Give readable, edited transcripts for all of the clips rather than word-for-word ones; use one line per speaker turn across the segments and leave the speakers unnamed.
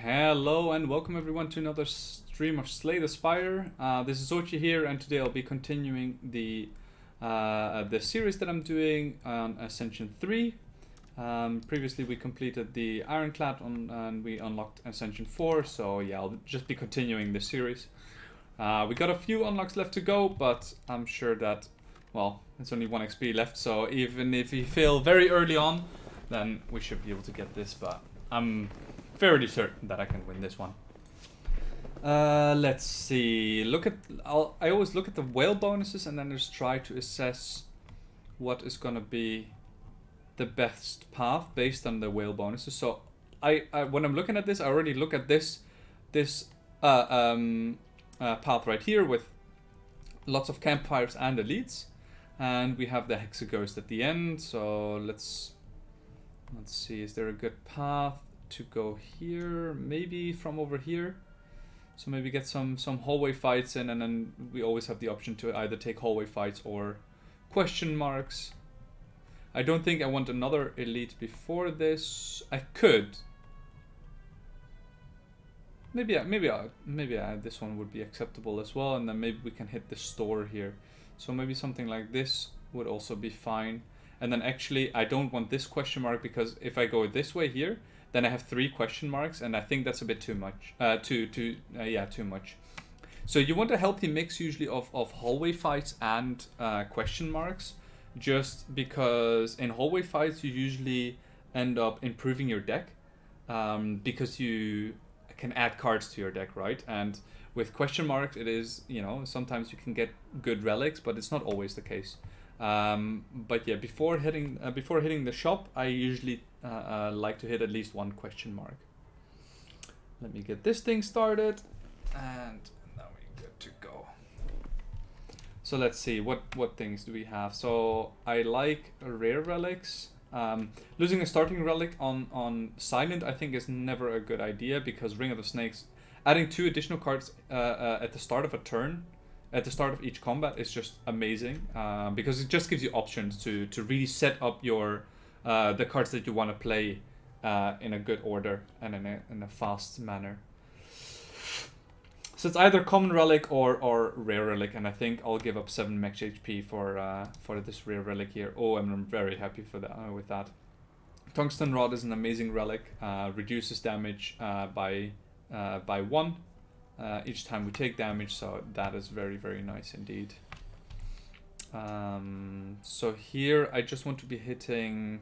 Hello and welcome everyone to another stream of Slay the Spire. This is Ochi here, and today I'll be continuing the series that I'm doing on Ascension 3. Previously we completed the Ironclad and we unlocked Ascension 4, so yeah, I'll just be continuing this series. We got a few unlocks left to go, but I'm sure that, well, it's only 1 XP left, so even if we fail very early on, then we should be able to get this, but I'm fairly certain that I can win this one. Let's see. I always look at the whale bonuses and then just try to assess what is gonna be the best path based on the whale bonuses. So I when I'm looking at this, I already look at this path right here with lots of campfires and elites, and we have the Hexaghost at the end. So let's see. Is there a good path to go here? Maybe from over here. So maybe get some hallway fights in, and then we always have the option to either take hallway fights or question marks. I don't think I want another elite before this. I could. Maybe this one would be acceptable as well, and then maybe we can hit the store here. So maybe something like this would also be fine. And then actually I don't want this question mark, because if I go this way here, then I have 3 question marks, and I think that's a bit too much. Too much. So you want a healthy mix usually of hallway fights and question marks, just because in hallway fights you usually end up improving your deck, because you can add cards to your deck, right? And with question marks, it is, sometimes you can get good relics, but it's not always the case. But yeah, before hitting the shop, I usually like to hit at least 1 question mark. Let me get this thing started, and now we're good to go. So let's see, what things do we have? So I like rare relics. Losing a starting relic on silent, I think, is never a good idea, because Ring of the Snakes, adding 2 additional cards at the start of a turn, at the start of each combat, is just amazing, because it just gives you options to really set up your the cards that you want to play in a good order and in a fast manner. So it's either common relic or rare relic, and I think I'll give up 7 max HP for this rare relic here. Oh, I'm very happy for that with that. Tungsten Rod is an amazing relic. Reduces damage by 1 each time we take damage, so that is very, very nice indeed. So here I just want to be hitting.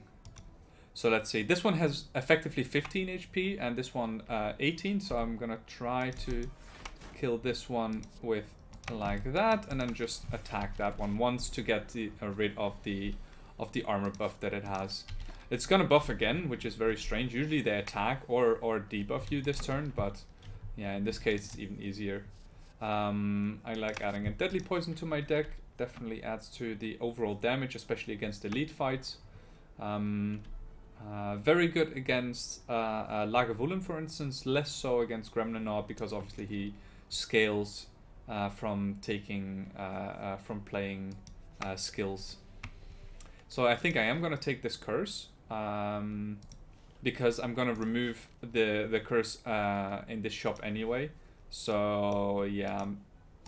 So let's see, this one has effectively 15 HP and this one 18, so I'm gonna try to kill this one with like that, and then just attack that one once to get rid of the armor buff that it has. It's gonna buff again, which is very strange. Usually they attack or debuff you this turn, but yeah, in this case it's even easier. I like adding a deadly poison to my deck. Definitely adds to the overall damage, especially against elite fights. Very good against Lagavulin, for instance. Less so against Gremlin, because obviously he scales from playing skills. So I think I am gonna take this curse, because I'm gonna remove the curse in this shop anyway. So yeah, I'm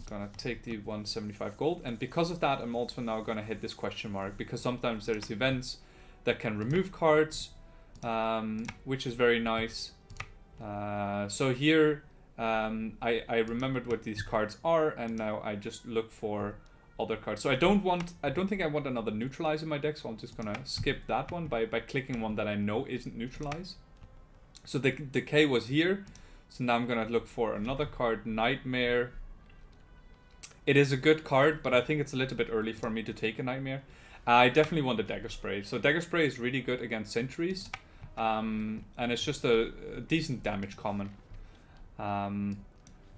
gonna take the 175 gold, and because of that I'm also now gonna hit this question mark, because sometimes there's events that can remove cards, which is very nice. So here I remembered what these cards are, and now I just look for other cards. So I don't think I want another neutralize in my deck, so I'm just gonna skip that one by clicking one that I know isn't neutralized. So the decay was here, so now I'm gonna look for another card, Nightmare. It is a good card, but I think it's a little bit early for me to take a Nightmare. I definitely want a Dagger Spray. So Dagger Spray is really good against sentries, and it's just a decent damage common.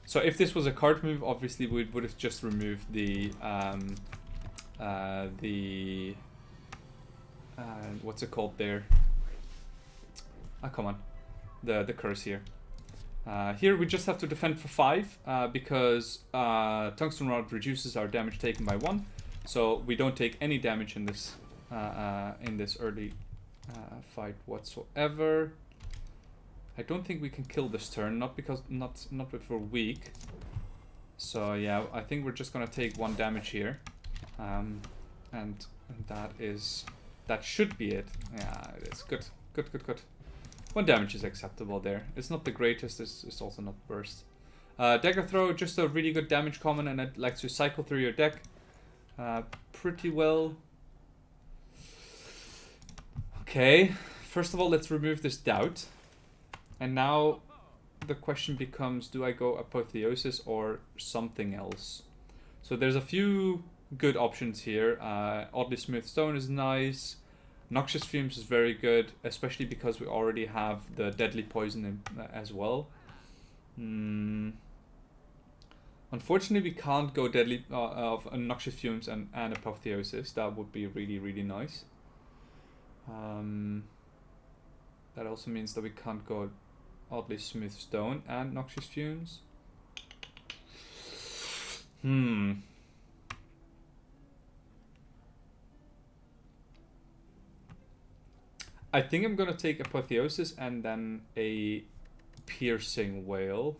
So if this was a card move, obviously we would have just removed the what's it called there? Come on, the curse here. Here we just have to defend for 5, because Tungsten Rod reduces our damage taken by 1, so we don't take any damage in this early fight whatsoever. I don't think we can kill this turn, not because not if we're weak. So yeah, I think we're just gonna take 1 damage here, and that should be it. Yeah, it's good. 1 damage is acceptable there. It's not the greatest. It's also not worst. Dagger throw, just a really good damage common, and it likes to cycle through your deck pretty well. Okay, first of all, let's remove this doubt. And now the question becomes, do I go Apotheosis or something else? So there's a few good options here. Oddly Smooth Stone is nice. Noxious Fumes is very good, especially because we already have the Deadly Poison in, as well. Unfortunately, we can't go Deadly of Noxious Fumes and Apotheosis. That would be really, really nice. That also means that we can't go Oddly Smooth Stone and Noxious Fumes. I think I'm gonna take Apotheosis and then a Piercing Wail.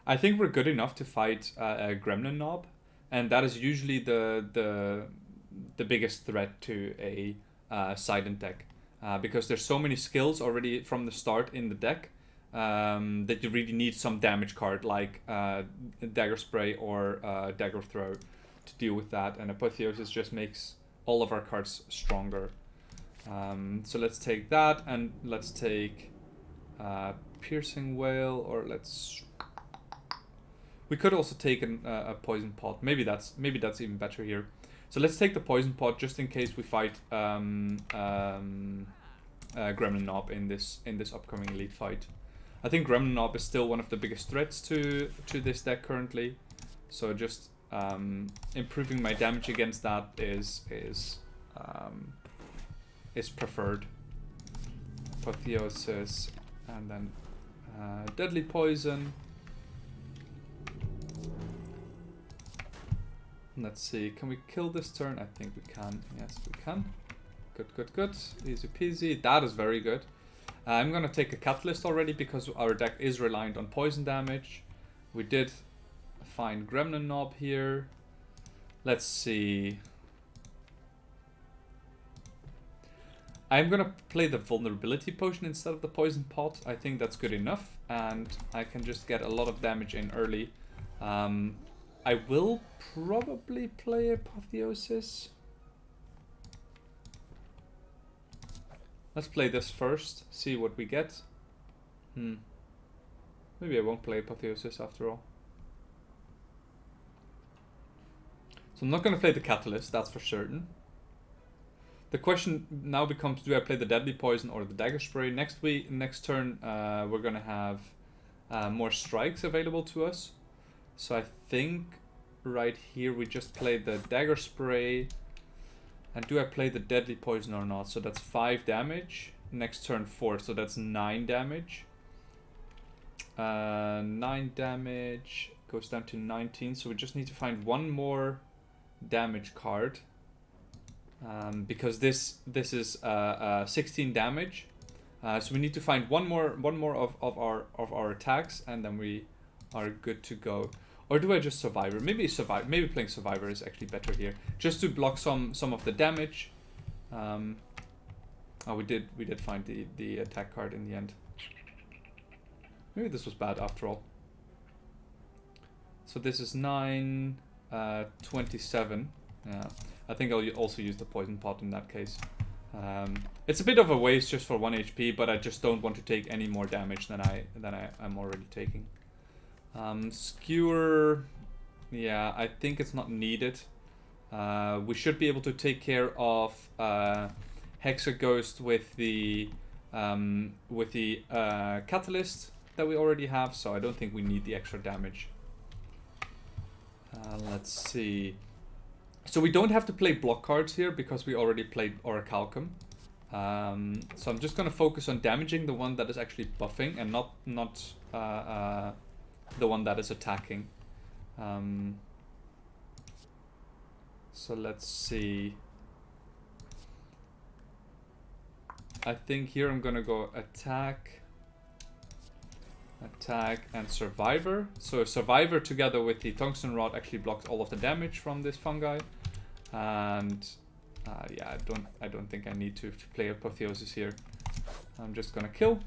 I think we're good enough to fight a Gremlin Knob, and that is usually the biggest threat to a Silent deck, because there's so many skills already from the start in the deck that you really need some damage card like Dagger Spray or Dagger Throw to deal with that, and Apotheosis just makes all of our cards stronger. So let's take that, and let's take Piercing Wail, or let's... We could also take a Poison Pot. Maybe that's even better here. So let's take the Poison Pot just in case we fight Gremlin Knob in this upcoming Elite fight. I think Gremlin Knob is still one of the biggest threats to this deck currently. So just improving my damage against that is preferred. Apotheosis and then Deadly Poison. Let's see, can we kill this turn? I think we can. Yes, we can. Good. Easy peasy. That is very good. I'm going to take a Catalyst already because our deck is reliant on poison damage. We did find Gremlin Knob here. Let's see. I'm going to play the Vulnerability Potion instead of the Poison Pot. I think that's good enough, and I can just get a lot of damage in early. I will probably play Apotheosis. Let's play this first, see what we get. Maybe I won't play Apotheosis after all. So I'm not going to play the Catalyst, that's for certain. The question now becomes, do I play the Deadly Poison or the Dagger Spray? Next turn, we're going to have more strikes available to us. So I think right here we just play the Dagger Spray. And do I play the Deadly Poison or not? So that's 5 damage. Next turn 4, so that's 9 damage. 9 damage goes down to 19. So we just need to find one more damage card. Because this is 16 damage. So we need to find one more of our attacks, and then we are good to go. Or do I just Survivor? Maybe playing Survivor is actually better here, just to block some of the damage. Oh, we did find the attack card in the end. Maybe this was bad after all. So this is 9, 27. Yeah, I think I'll also use the Poison Pot in that case. It's a bit of a waste just for 1 HP, but I just don't want to take any more damage than I'm already taking. Skewer, yeah, I think it's not needed. We should be able to take care of Hexaghost with the Catalyst that we already have, so I don't think we need the extra damage. Let's see. So we don't have to play block cards here because we already played Orichalcum. So I'm just going to focus on damaging the one that is actually buffing and not the one that is attacking. So let's see. I think here I'm gonna go attack. Attack and Survivor. So Survivor together with the Tungsten Rod actually blocks all of the damage from this fungi. And yeah, I don't think I need to play Apotheosis here. I'm just gonna kill.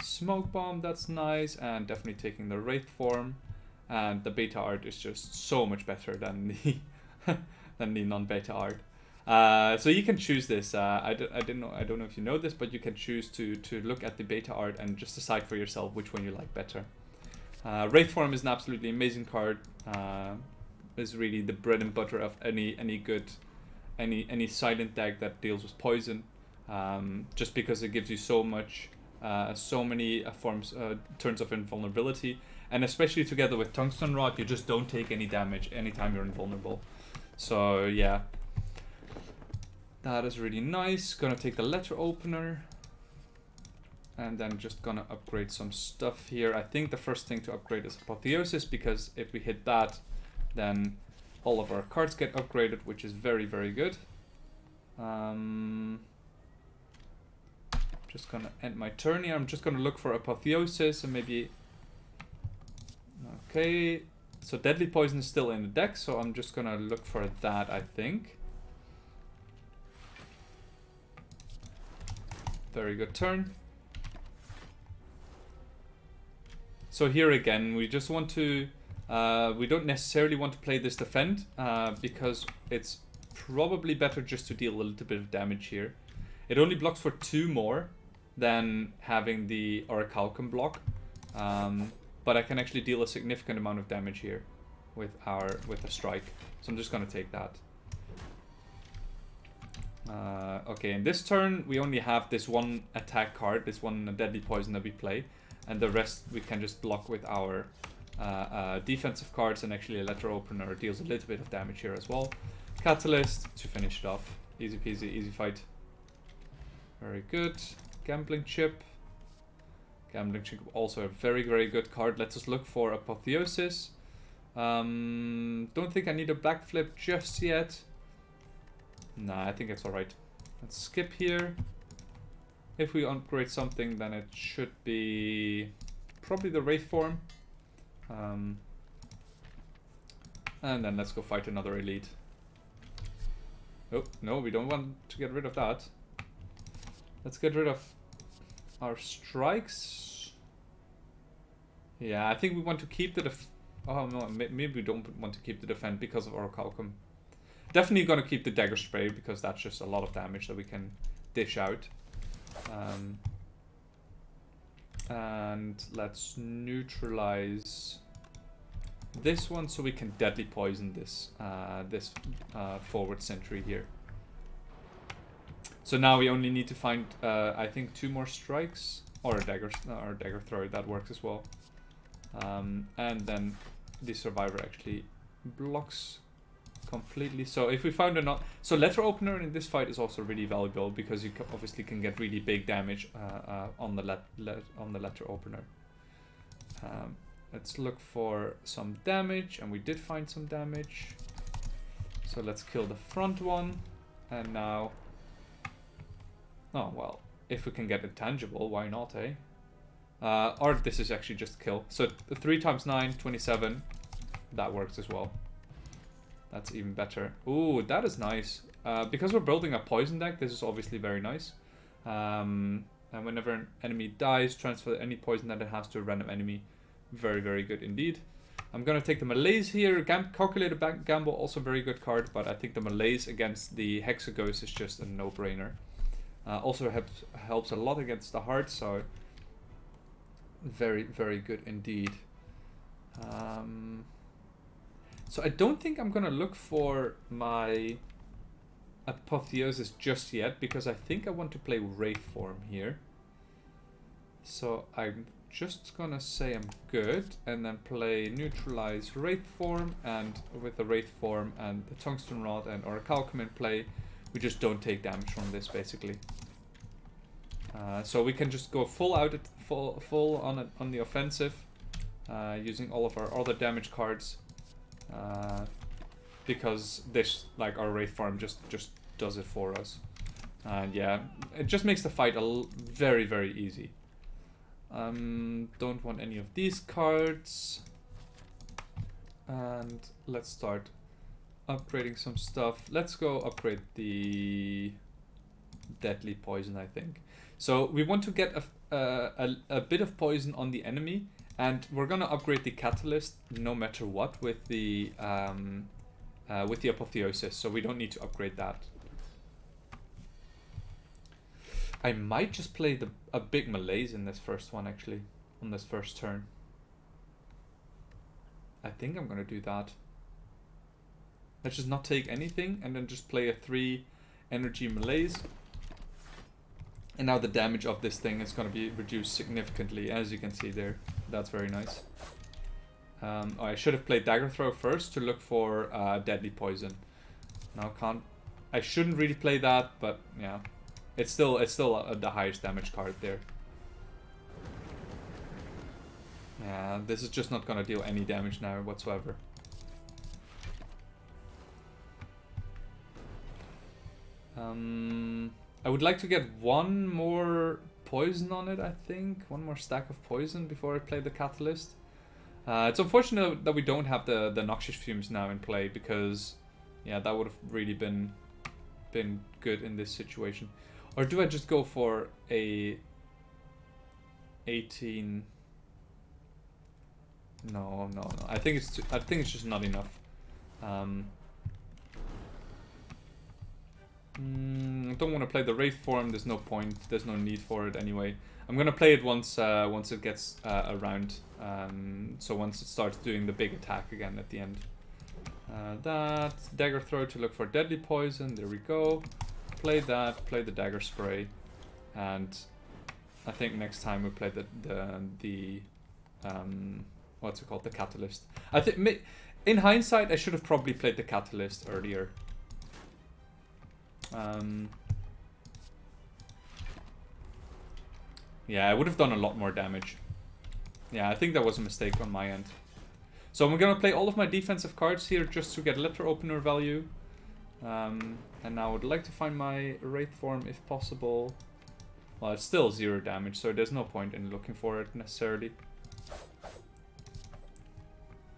Smoke Bomb, that's nice, and definitely taking the Wraith form. And the beta art is just so much better than the than the non-beta art. So you can choose this. I don't know if you know this, but you can choose to look at the beta art and just decide for yourself which one you like better. Wraith form is an absolutely amazing card. Is really the bread and butter of any silent deck that deals with poison. Just because it gives you so much, so many turns of invulnerability, and especially together with Tungsten Rod, you just don't take any damage anytime you're invulnerable. So yeah, that is really nice. Gonna take the Letter Opener, and then just gonna upgrade some stuff here. I think the first thing to upgrade is Apotheosis, because if we hit that, then all of our cards get upgraded, which is very, very good. Just gonna end my turn here. I'm just gonna look for Apotheosis and maybe... Okay, so Deadly Poison is still in the deck, so I'm just gonna look for that, I think. Very good turn. So here again, we just want to... we don't necessarily want to play this defend, because it's probably better just to deal a little bit of damage here. It only blocks for 2 more than having the Orichalcum block, but I can actually deal a significant amount of damage here with a strike. So I'm just gonna take that. Okay, in this turn we only have this one attack card, this one Deadly Poison that we play, and the rest we can just block with our defensive cards, and actually a Letter Opener deals a little bit of damage here as well. Catalyst to finish it off. Easy peasy, easy fight. Very good. Gambling Chip. Gambling Chip, also a very, very good card. Let's just look for Apotheosis. Don't think I need a backflip just yet. Nah, I think it's alright. Let's skip here. If we upgrade something, then it should be probably the Wraith form. And then let's go fight another elite. Oh, no, we don't want to get rid of that. Let's get rid of our strikes. Yeah, I think we want to keep the oh no, maybe we don't want to keep the defend because of Orichalcum. Definitely gonna keep the Dagger Spray, because that's just a lot of damage that we can dish out. And let's neutralize this one so we can Deadly Poison this forward sentry here. So now we only need to find I think 2 more strikes, or a dagger thrower, that works as well. And then the Survivor actually blocks completely. So if we found so Letter Opener in this fight is also really valuable, because you obviously can get really big damage on the Letter Opener. Let's look for some damage, and we did find some damage. So let's kill the front one, and now... Oh, well, if we can get intangible, why not, eh? Or this is actually just kill. So 3 times 9, 27. That works as well. That's even better. Ooh, that is nice. Because we're building a poison deck, this is obviously very nice. And whenever an enemy dies, transfer any poison that it has to a random enemy. Very, very good indeed. I'm going to take the Malaise here. Calculated Gamble, also very good card, but I think the Malaise against the Hexaghost is just a no-brainer. Also helps a lot against the heart, so very, very good indeed. So I don't think I'm gonna look for my Apotheosis just yet, because I think I want to play Wraith form here. So I'm just gonna say I'm good, and then play Neutralize Wraith form, and with the Wraith form and the Tungsten Rod and Orichalcum in play, we just don't take damage from this, basically. So we can just go full on the offensive, using all of our other damage cards, because this, like, our Wraith form just does it for us. And yeah, it just makes the fight very, very easy. Don't want any of these cards. And let's start upgrading some stuff. Let's go upgrade the deadly poison, I think. So we want to get a bit of poison on the enemy, and we're gonna upgrade the catalyst no matter what with the apotheosis. So we don't need to upgrade that. I might just play a big malaise in this first one, actually, on this first turn. I think I'm gonna do that. Let's just not take anything and then just play a 3 energy malaise. And now the damage of this thing is gonna be reduced significantly, as you can see there. That's very nice. Oh, I should have played dagger throw first to look for deadly poison. Now I shouldn't really play that, but yeah. It's still the highest damage card there. Yeah, this is just not gonna deal any damage now whatsoever. I would like to get one more poison on it, I think. One more stack of poison before I play the catalyst. It's unfortunate that we don't have the noxious fumes now in play, because yeah, that would have really been good in this situation. Or do I just go for a 18? No. I think it's just not enough. I don't want to play the Wraith form. There's no point. There's no need for it anyway. I'm gonna play it once it gets around. So once it starts doing the big attack again at the end. That dagger throw to look for deadly poison. There we go. Play that. Play the dagger spray, and I think next time we play the what's it called? The catalyst. I think in hindsight I should have probably played the catalyst earlier. Yeah, I would have done a lot more damage. Yeah, I think that was a mistake on my end. So I'm gonna play all of my defensive cards here just to get letter opener value. And now I would like to find my Wraith form if possible. Well, it's still 0 damage, so there's no point in looking for it necessarily.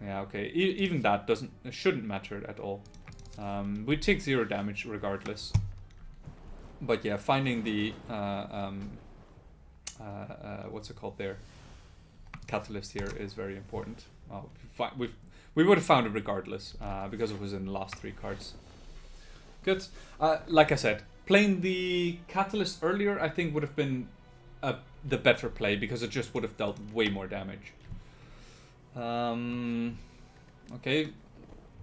Yeah, okay. Even that shouldn't matter at all. We take 0 damage regardless. But yeah, finding the what's it called there? Catalyst here is very important. Well, we would have found it regardless because it was in the last 3 cards. Good. Like I said, playing the catalyst earlier I think would have been the better play, because it just would have dealt way more damage. Okay,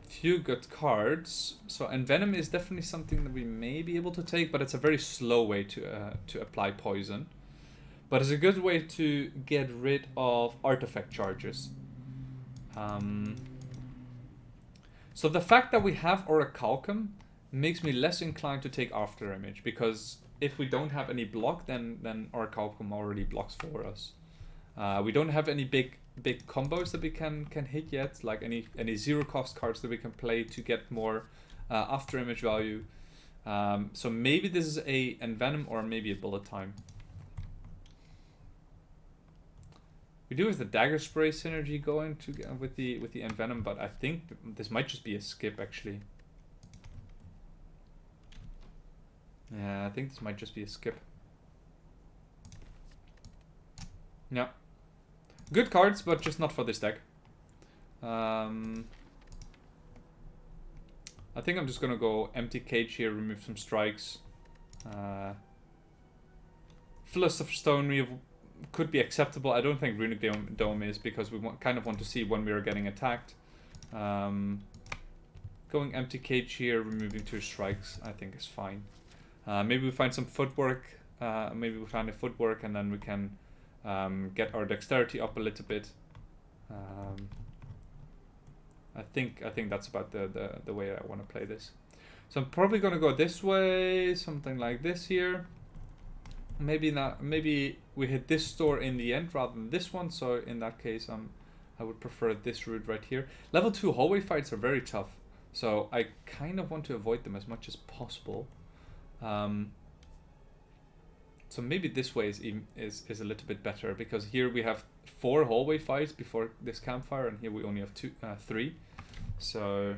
few good cards. So Envenom is definitely something that we may be able to take, but it's a very slow way to apply poison. But it's a good way to get rid of artifact charges. So the fact that we have Orichalcum makes me less inclined to take After Image, because if we don't have any block, then Orichalcum already blocks for us. We don't have any big combos that we can hit yet, like any 0 cost cards that we can play to get more After Image value. So maybe this is a Envenom or maybe a Bullet Time. We do have the Dagger Spray synergy going with the Envenom, but I think this might just be a skip actually. Yeah, I think this might just be a skip. Yeah. Good cards, but just not for this deck. I think I'm just gonna go Empty Cage here, remove some strikes. Philosopher's Stone could be acceptable. I don't think Runic Dome is, because we kind of want to see when we are getting attacked. Going Empty Cage here, removing 2 strikes, I think is fine. Maybe we find some footwork. Maybe we find a footwork, and then we can get our dexterity up a little bit. I think that's about the way I want to play this. So I'm probably gonna go this way, something like this here. Maybe not. Maybe we hit this store in the end rather than this one. So in that case, I would prefer this route right here. Level 2 hallway fights are very tough, so I kind of want to avoid them as much as possible. So maybe this way is a little bit better, because here we have 4 hallway fights before this campfire, and here we only have 3. So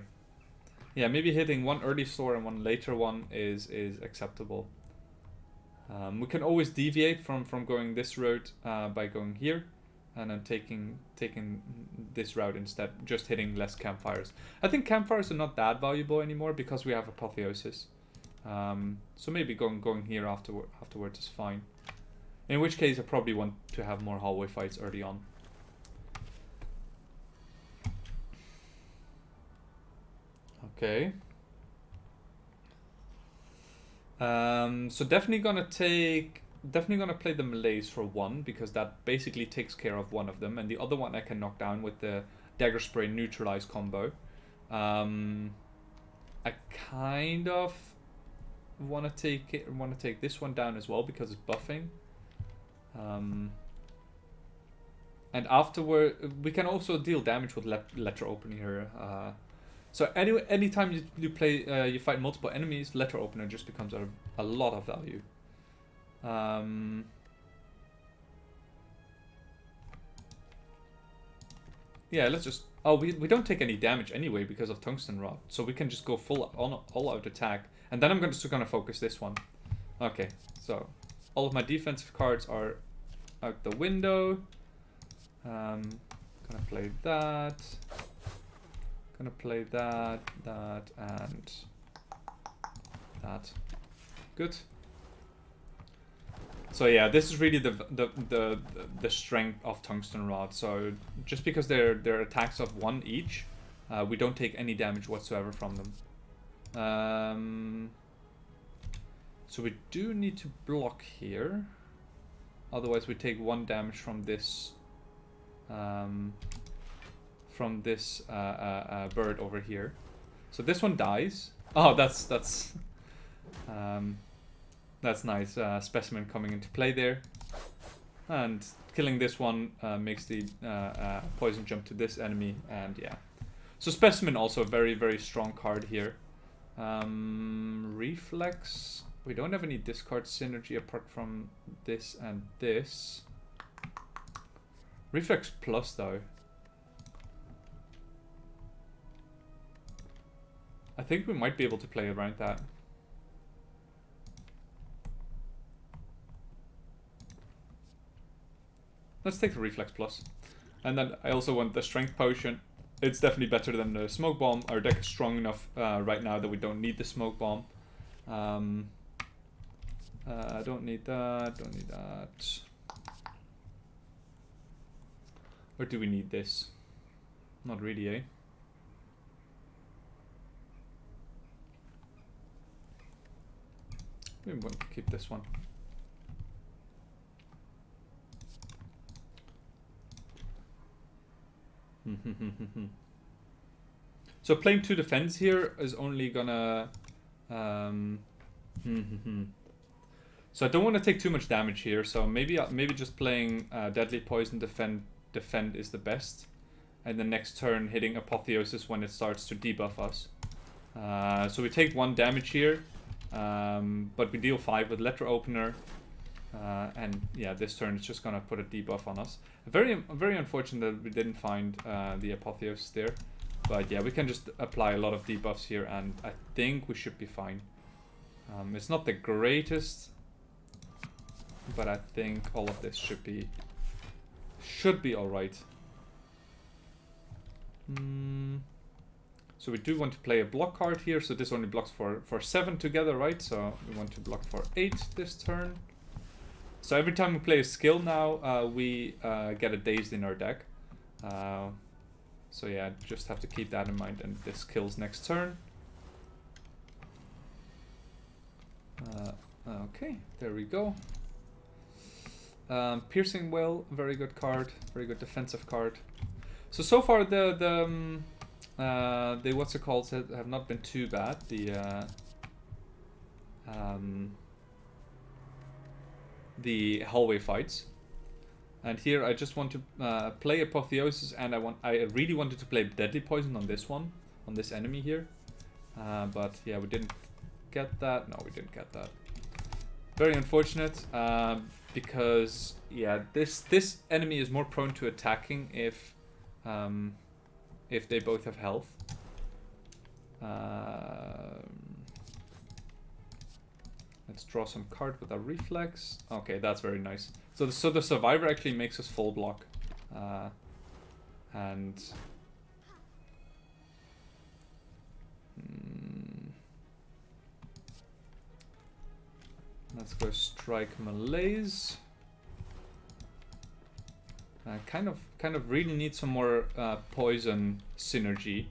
yeah, maybe hitting one early store and one later one is acceptable. We can always deviate from going this route by going here, and then taking this route instead, just hitting less campfires. I think campfires are not that valuable anymore because we have apotheosis. So maybe going here afterwards is fine. In which case I probably want to have more hallway fights early on. Okay. So definitely gonna play the melees for 1, because that basically takes care of one of them, and the other one I can knock down with the dagger spray neutralize combo. I kind of want to take this one down as well because it's buffing. And afterward we can also deal damage with letter opener here. So anytime you play you fight multiple enemies, letter opener just becomes a lot of value. Yeah, let's just... Oh, we don't take any damage anyway because of tungsten rod, so we can just go all out attack, and then I'm just gonna focus this one. Okay, so all of my defensive cards are out the window. Gonna play that. Gonna play that, and that. Good. So yeah, this is really the strength of tungsten rod. So just because they're attacks of 1 each, we don't take any damage whatsoever from them. So we do need to block here, otherwise we take 1 damage from this bird over here. So this one dies. Oh, that's nice. Specimen coming into play there, and killing this one makes the poison jump to this enemy, and yeah. So specimen also a very, very strong card here. Reflex. We don't have any discard synergy apart from this and this. Reflex plus though. I think we might be able to play around that. Let's take the reflex plus. And then I also want the strength potion. It's definitely better than the smoke bomb. Our deck is strong enough right now that we don't need the smoke bomb. Don't need that, don't need that. Or do we need this? Not really, eh? We want to keep this one. So playing 2 defense here is only gonna... So I don't want to take too much damage here, so maybe just playing Deadly Poison defend is the best. And the next turn hitting Apotheosis when it starts to debuff us. So we take 1 damage here, but we deal 5 with Letter Opener. And yeah, this turn it's just gonna put a debuff on us. Very unfortunate that we didn't find the Apotheosis there. But yeah, we can just apply a lot of debuffs here, and I think we should be fine. It's not the greatest, but I think all of this should be alright. So we do want to play a block card here, so this only blocks for 7 together, right? So we want to block for 8 this turn. So every time we play a skill now, we get a dazed in our deck. So yeah, just have to keep that in mind, and this kills next turn. Okay, there we go. Piercing Well, very good card, very good defensive card. So far the what's it called have not been too bad. The hallway fights. And here I just want to play Apotheosis, and I really wanted to play Deadly Poison on this one, on this enemy here. But yeah, we didn't get that. No, we didn't get that. Very unfortunate, because yeah, this enemy is more prone to attacking if they both have health. Let's draw some card with our reflex. Okay, that's very nice. So the survivor actually makes us full block, and let's go strike malaise. Kind of really need some more poison synergy.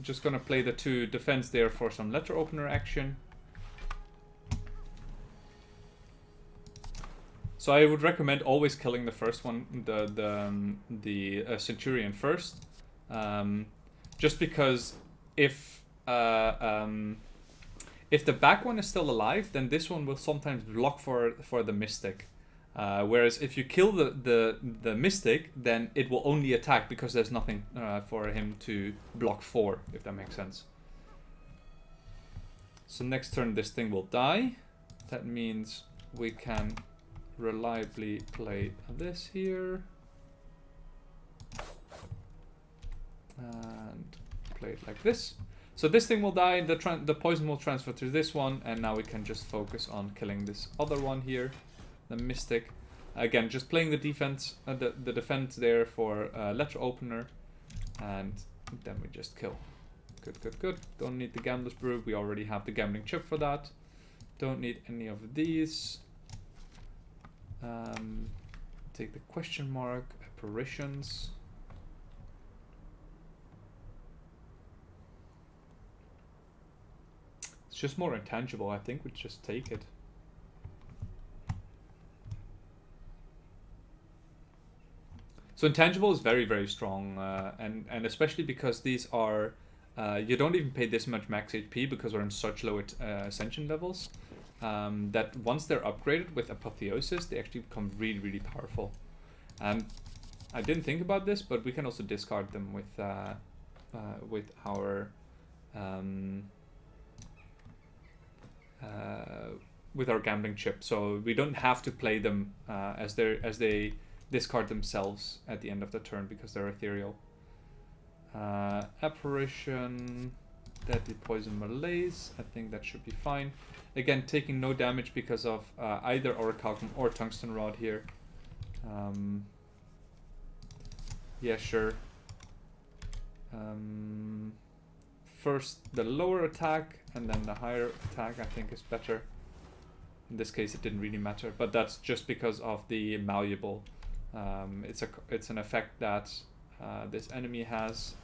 Just gonna play the 2 defense there for some letter opener action. So I would recommend always killing the first one, the Centurion first, just because if the back one is still alive, then this one will sometimes block for the Mystic. Whereas if you kill the Mystic, then it will only attack because there's nothing for him to block for, if that makes sense. So next turn this thing will die. That means we can reliably play this here. And play it like this. So this thing will die, the poison will transfer to this one, and now we can just focus on killing this other one here. The Mystic. Again, just playing the defense, the defense there for letter opener, and then we just kill. Good. Don't need the Gambler's Brew. We already have the gambling chip for that. Don't need any of these. Take the question mark, apparitions. It's just more intangible. I think we just take it. So intangible is very, very strong, and especially because these are, you don't even pay this much max HP because we're in such low ascension levels, that once they're upgraded with apotheosis, they actually become really, really powerful. And I didn't think about this, but we can also discard them with our gambling chip. So we don't have to play them as they discard themselves at the end of the turn because they're ethereal. Apparition, deadly poison malaise. I think that should be fine. Again, taking no damage because of either Orichalcum or Tungsten Rod here. Yeah, sure. First the lower attack and then the higher attack I think is better. In this case it didn't really matter, but that's just because of the malleable. It's an effect that this enemy has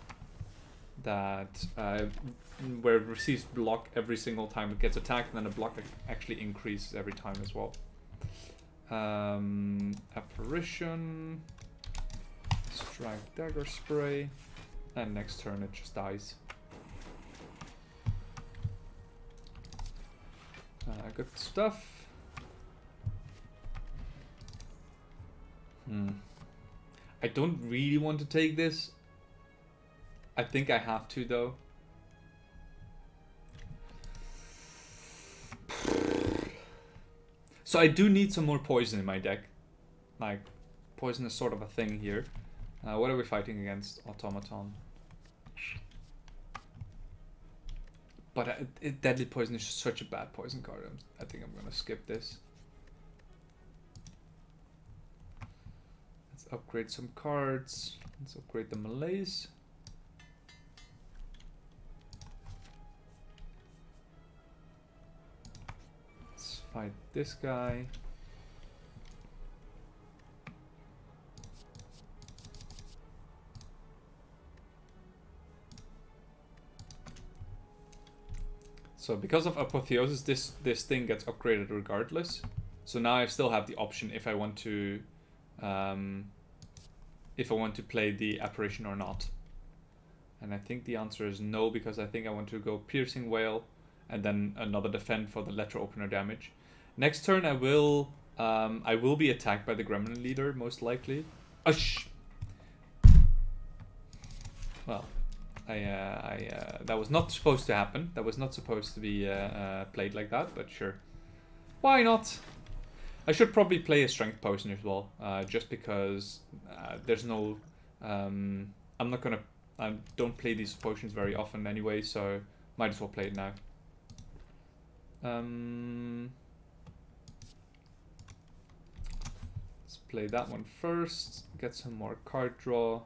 that where it receives block every single time it gets attacked, and then the block actually increases every time as well. Apparition, strike dagger spray, and next turn it just dies. Good stuff. I don't really want to take this. I think I have to though. So I do need some more poison in my deck. Like, poison is sort of a thing here. What are we fighting against? Automaton. But deadly poison is such a bad poison card. I think I'm gonna skip this. Let's upgrade some cards. Let's upgrade the malaise. Let's fight this guy. So because of apotheosis, this thing gets upgraded regardless. So now I still have the option if I want to play the apparition or not. And I think the answer is no, because I think I want to go piercing wail and then another defend for the letter opener damage. Next turn I will be attacked by the Gremlin leader most likely. Well, that was not supposed to happen. That was not supposed to be played like that, but sure. Why not? I should probably play a strength potion as well, just because there's no... I'm not gonna... I don't play these potions very often anyway, so might as well play it now. Let's play that one first, get some more card draw.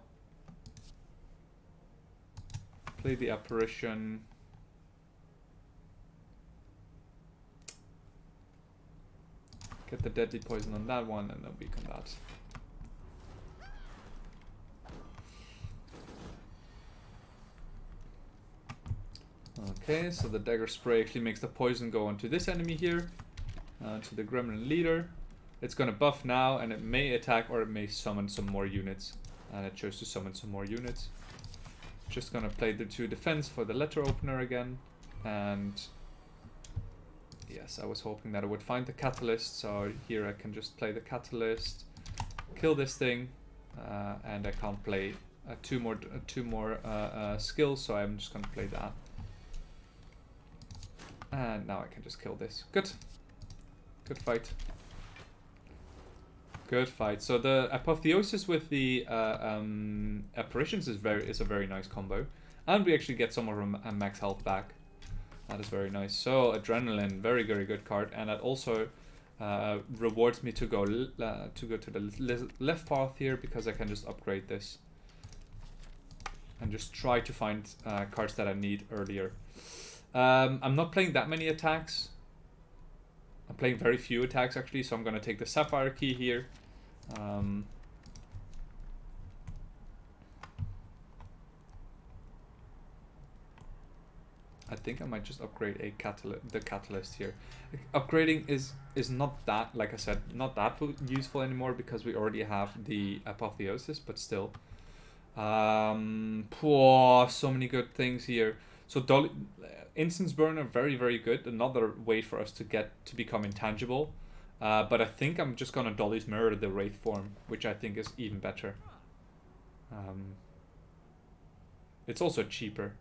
Play the apparition. Get the deadly poison on that one and then weaken that. Okay, so the dagger spray actually makes the poison go onto this enemy here, to the gremlin leader. It's gonna buff now and it may attack or it may summon some more units. And it chose to summon some more units. Just gonna play the 2 defense for the letter opener again. And yes, I was hoping that I would find the catalyst, so here I can just play the catalyst, kill this thing, and I can't play two more skills, so I'm just gonna play that. And now I can just kill this. Good. Good fight. Good fight. So the apotheosis with the apparitions is a very nice combo, and we actually get some of our max health back. That is very nice. So adrenaline, very good card, and that also rewards me to go to the left path here because I can just upgrade this and just try to find cards that I need earlier. I'm not playing that many attacks. I'm playing very few attacks actually, so I'm gonna take the sapphire key here. I think I might just upgrade the catalyst here. Upgrading is not that, like I said, not that useful anymore because we already have the apotheosis, but still. So many good things here. So instance burner, very good. Another way for us to get to become intangible. But I think I'm just gonna Dolly's Mirror the Wraith form, which I think is even better. It's also cheaper.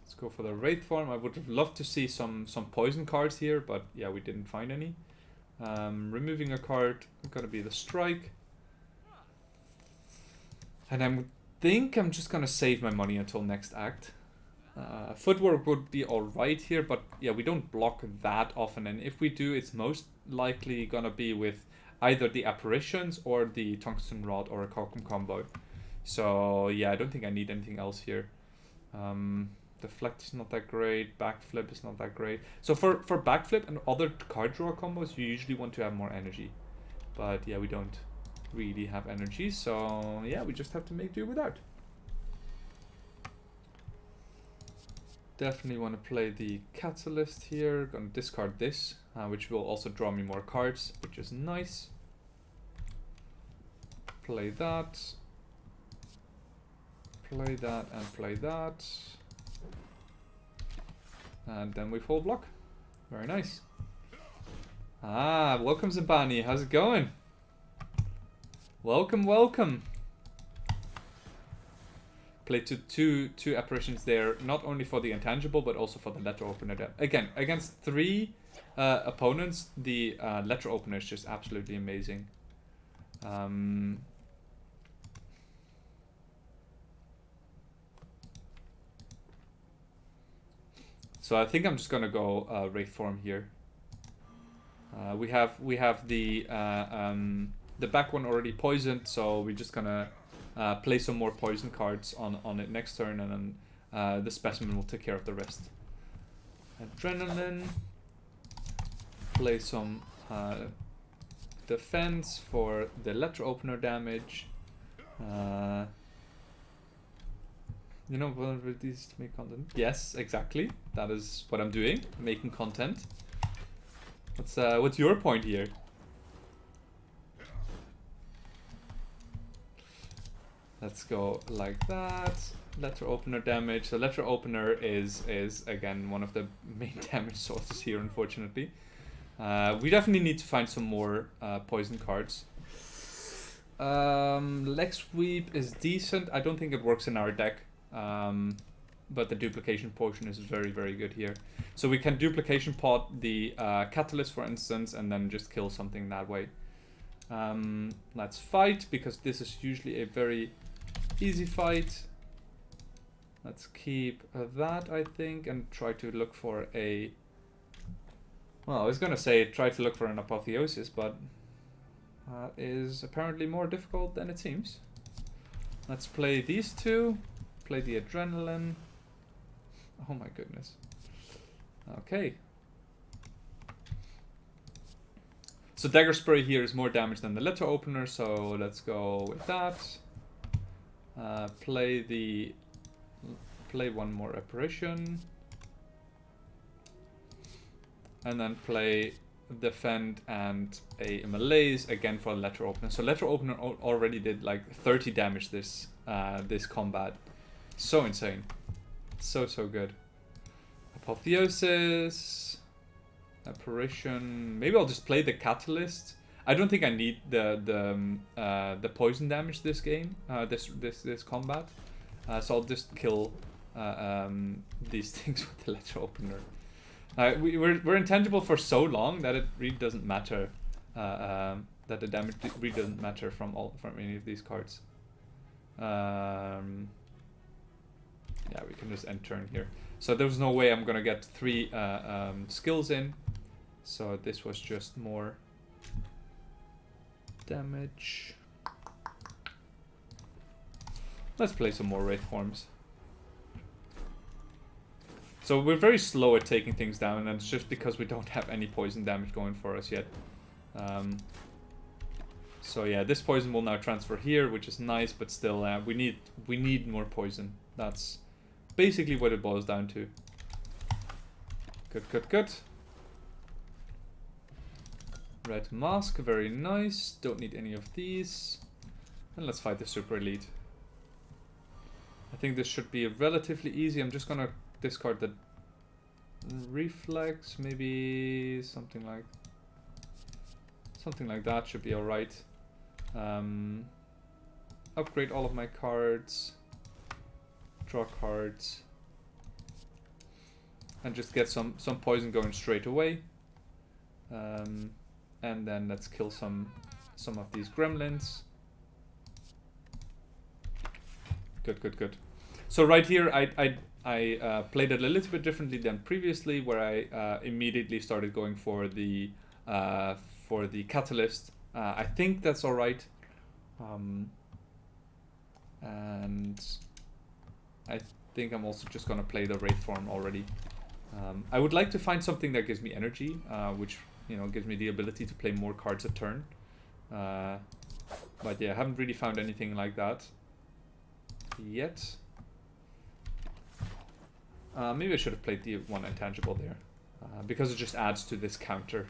Let's go for the Wraith form. I would have loved to see some poison cards here, but yeah, we didn't find any. Removing a card, gonna be the strike. And I think I'm just gonna save my money until next act. Footwork would be alright here, but yeah, we don't block that often, and if we do, it's most likely gonna be with either the apparitions or the tungsten rod or a Kokum combo. So yeah, I don't think I need anything else here. Deflect is not that great, backflip is not that great. So for backflip and other card draw combos, you usually want to have more energy, but yeah, we don't really have energy, so yeah, we just have to make do without. Definitely want to play the catalyst here. Gonna discard this, which will also draw me more cards, which is nice. Play that. Play that and play that. And then we full block. Very nice. Welcome Zabani, how's it going? Welcome. Play two apparitions there, not only for the intangible, but also for the letter opener. Again, against 3 opponents, the letter opener is just absolutely amazing. So I think I'm just gonna go Wraith form here. We have the back one already poisoned, so we're just gonna play some more poison cards on it next turn, and then the specimen will take care of the rest. Adrenaline. Play some defense for the letter opener damage. You know, vulnerabilities to make content. Yes, exactly. That is what I'm doing, making content. What's your point here? Let's go like that. Letter opener damage. The letter opener is again one of the main damage sources here, unfortunately. We definitely need to find some more poison cards. Leg sweep is decent. I don't think it works in our deck. But the duplication potion is very, very good here. So we can duplication pot the catalyst, for instance, and then just kill something that way. Let's fight, because this is usually a very easy fight. Let's keep that, I think, and try to look for a... Well, I was gonna say try to look for an apotheosis, but is apparently more difficult than it seems. Let's play these two. Play the adrenaline. Oh my goodness. Okay. So dagger spray here is more damage than the letter opener, so let's go with that. Play one more apparition. And then play defend and a malaise again for letter opener. So letter opener already did like 30 damage this combat. So insane. So good. Apotheosis. Apparition. Maybe I'll just play the catalyst. I don't think I need the poison damage this game. This combat. So I'll just kill these things with the letter opener. We're intangible for so long that it really doesn't matter. That the damage really doesn't matter from any of these cards. Yeah, we can just end turn here. So there's no way I'm gonna get 3 skills in. So this was just more damage. Let's play some more Wraith forms. So we're very slow at taking things down, and it's just because we don't have any poison damage going for us yet. So yeah, this poison will now transfer here, which is nice, but still we need more poison. That's basically what it boils down to. Good. Red mask, very nice. Don't need any of these. And let's fight the super elite. I think this should be relatively easy. I'm just gonna discard the reflex, maybe something like that should be all right. Upgrade all of my cards, draw cards, and just get some poison going straight away. And then let's kill some of these gremlins. Good. So right here, I played it a little bit differently than previously, where I immediately started going for the catalyst. I think that's all right, and I think I'm also just gonna play the Wraith form already. I would like to find something that gives me energy, which gives me the ability to play more cards a turn. But yeah, I haven't really found anything like that yet. Maybe I should have played the one intangible there, because it just adds to this counter.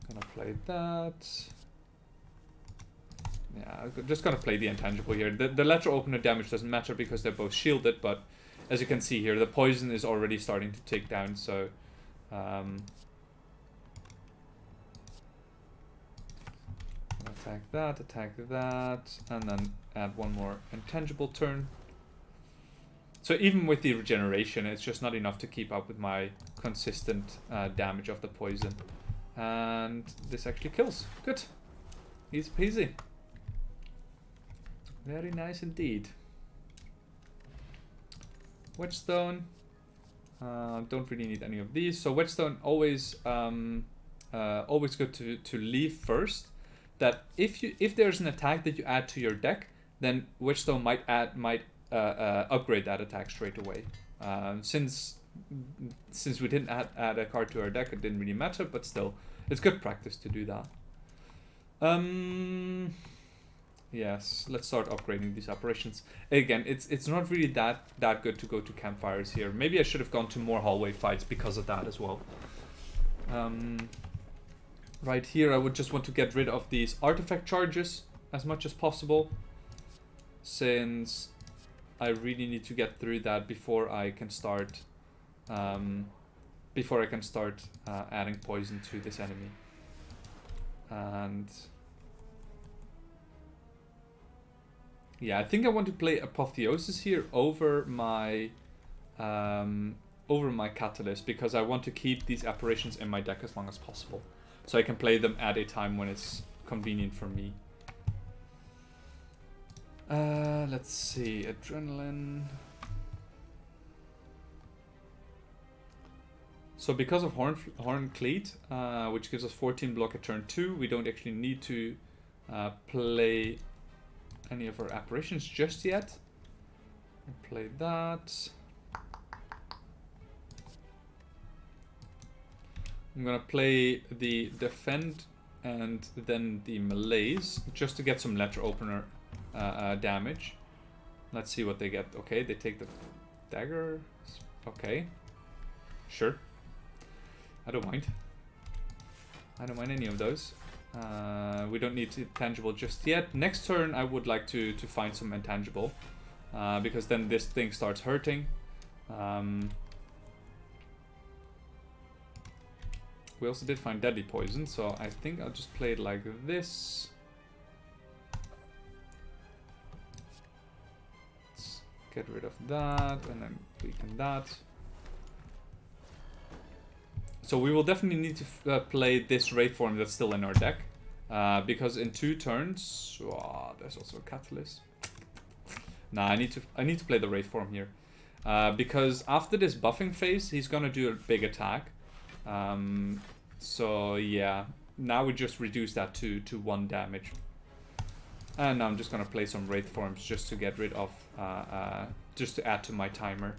Gonna play that. Yeah, I'm just gonna play the intangible here. The letter opener damage doesn't matter because they're both shielded, but as you can see here, the poison is already starting to tick down, so attack that, and then add one more intangible turn. So even with the regeneration, it's just not enough to keep up with my consistent damage of the poison. And this actually kills. Good. Easy peasy. Very nice indeed. Whetstone. Don't really need any of these. So Whetstone always good to leave first. That if there's an attack that you add to your deck, then Whetstone might upgrade that attack straight away. Since we didn't add a card to our deck, it didn't really matter, but still, it's good practice to do that. Yes, let's start upgrading these apparitions. Again, it's not really that good to go to campfires here. Maybe I should have gone to more hallway fights because of that as well. Right here, I would just want to get rid of these artifact charges as much as possible, since I really need to get through that before I can start adding poison to this enemy. And Yeah, I think I want to play Apotheosis here over my Catalyst, because I want to keep these apparitions in my deck as long as possible, so I can play them at a time when it's convenient for me. Let's see, Adrenaline. So because of Horn Cleat, which gives us 14 block at turn 2, we don't actually need to play any of our apparitions just yet. We'll play that. I'm gonna play the Defend and then the Malaise, just to get some letter opener damage. Let's see what they get. Okay, they take the dagger. Okay, sure. I don't mind. I don't mind any of those. We don't need tangible just yet. Next turn, I would like to find some intangible, because then this thing starts hurting. We also did find Deadly Poison, so I think I'll just play it like this. Let's get rid of that, and then weaken that. So we will definitely need to play this Wraith form that's still in our deck, because in 2 turns, there's also a Catalyst. Nah, I need to play the Wraith form here, because after this buffing phase, he's gonna do a big attack. So yeah, now we just reduce that to 1 damage, and now I'm just gonna play some Wraith forms just to get rid of, just to add to my timer.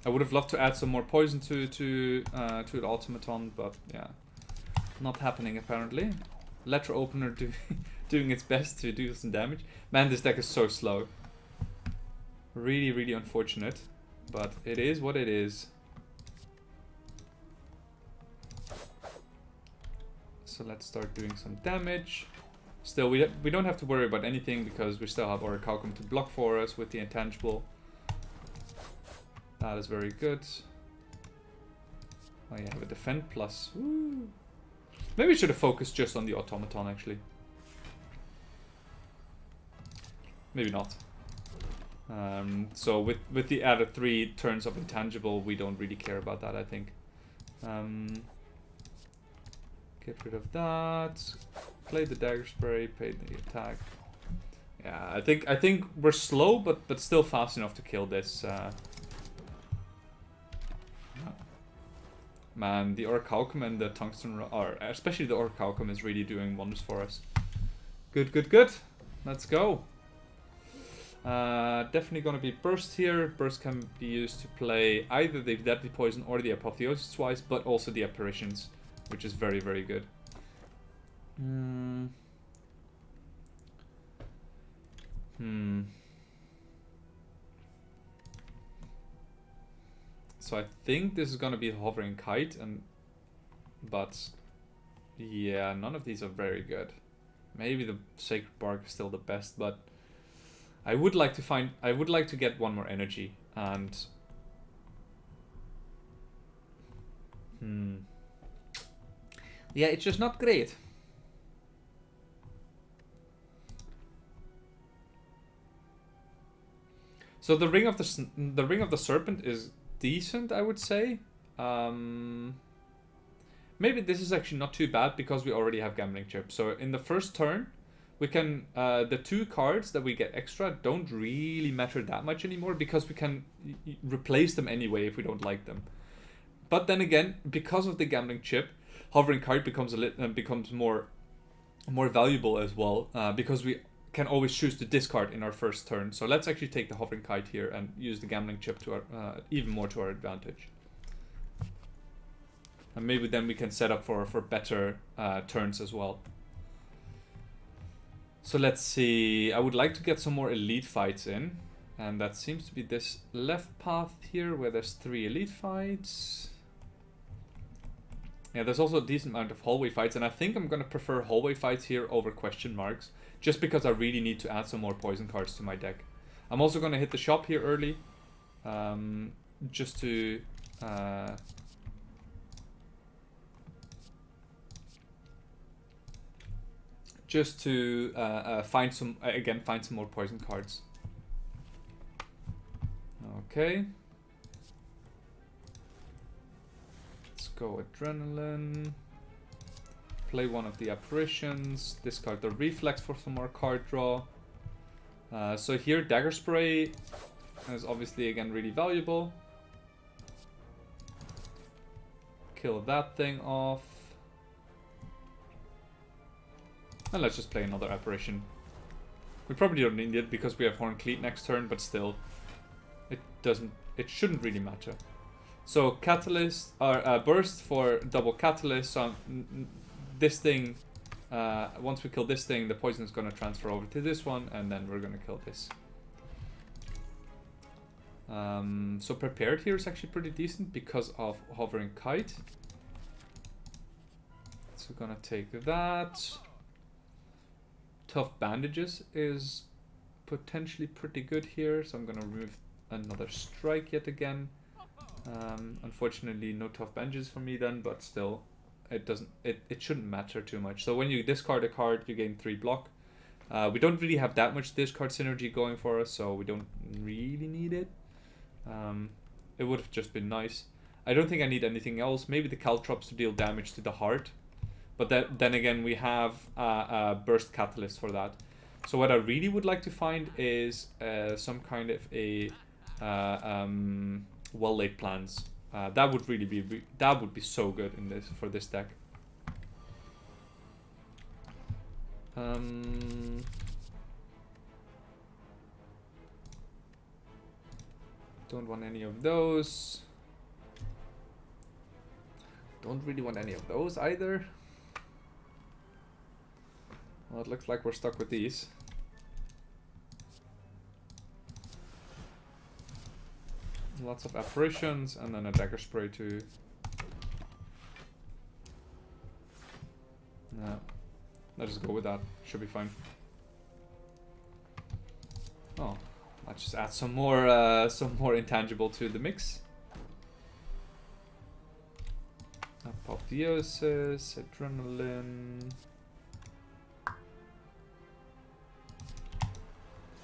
I would have loved to add some more poison to the automaton, but yeah, not happening apparently. Letter opener doing its best to do some damage. Man, this deck is so slow. Really, really unfortunate, but it is what it is. So let's start doing some damage. Still, we don't have to worry about anything because we still have Orichalcum to block for us with the intangible. That is very good. Oh, you have a defend plus. Woo. Maybe we should have focused just on the automaton actually. Maybe not. So with the added 3 turns of intangible, we don't really care about that, I think. Get rid of that. Play the dagger spray. Pay the attack. Yeah, I think we're slow, but still fast enough to kill this. Man, the Orichalcum and the Tungsten, or especially the Orichalcum, is really doing wonders for us. Good, good, good. Let's go. Definitely gonna be Burst here. Burst can be used to play either the Deadly Poison or the Apotheosis twice, but also the Apparitions, which is very, very good. So I think this is gonna be Hovering Kite, but yeah, none of these are very good. Maybe the Sacred Bark is still the best, but I would like to get 1 more energy, and yeah, it's just not great. So the Ring of the Serpent is decent, I would say. Maybe this is actually not too bad because we already have Gambling Chip. So in the first turn, we can the 2 cards that we get extra don't really matter that much anymore because we can replace them anyway if we don't like them. But then again, because of the Gambling Chip, Hovering Kite becomes more valuable as well, because we can always choose to discard in our first turn. So let's actually take the Hovering Kite here and use the Gambling Chip to our, even more to our advantage. And maybe then we can set up for better turns as well. So let's see. I would like to get some more elite fights in, and that seems to be this left path here where there's 3 elite fights. Yeah, there's also a decent amount of hallway fights, and I think I'm going to prefer hallway fights here over question marks, just because I really need to add some more poison cards to my deck. I'm also going to hit the shop here early, just to just to find some more poison cards. Okay. Let's go adrenaline. Play one of the apparitions. Discard the reflex for some more card draw. So here dagger spray is obviously again really valuable. Kill that thing off. And let's just play another apparition. We probably don't need it because we have Horn Cleat next turn, but still, it shouldn't really matter. So catalyst or burst for double catalyst. So this thing, once we kill this thing, the poison is gonna transfer over to this one, and then we're gonna kill this. So prepared here is actually pretty decent because of hovering kite. So we're gonna take that. Tough bandages is potentially pretty good here, so I'm gonna remove another strike yet again. Unfortunately, no tough bandages for me then, but still, it shouldn't matter too much. So when you discard a card, you gain 3 block. We don't really have that much discard synergy going for us, so we don't really need it. It would have just been nice. I don't think I need anything else. Maybe the caltrops to deal damage to the heart. But then again, we have a burst catalyst for that. So what I really would like to find is some kind of a well laid plans. That would really be so good in this for this deck. Don't want any of those. Don't really want any of those either. Well, it looks like we're stuck with these. Lots of apparitions and then a dagger spray too. No, let's just go with that. Should be fine. Oh, let's just add some more intangible to the mix. Apotheosis, adrenaline.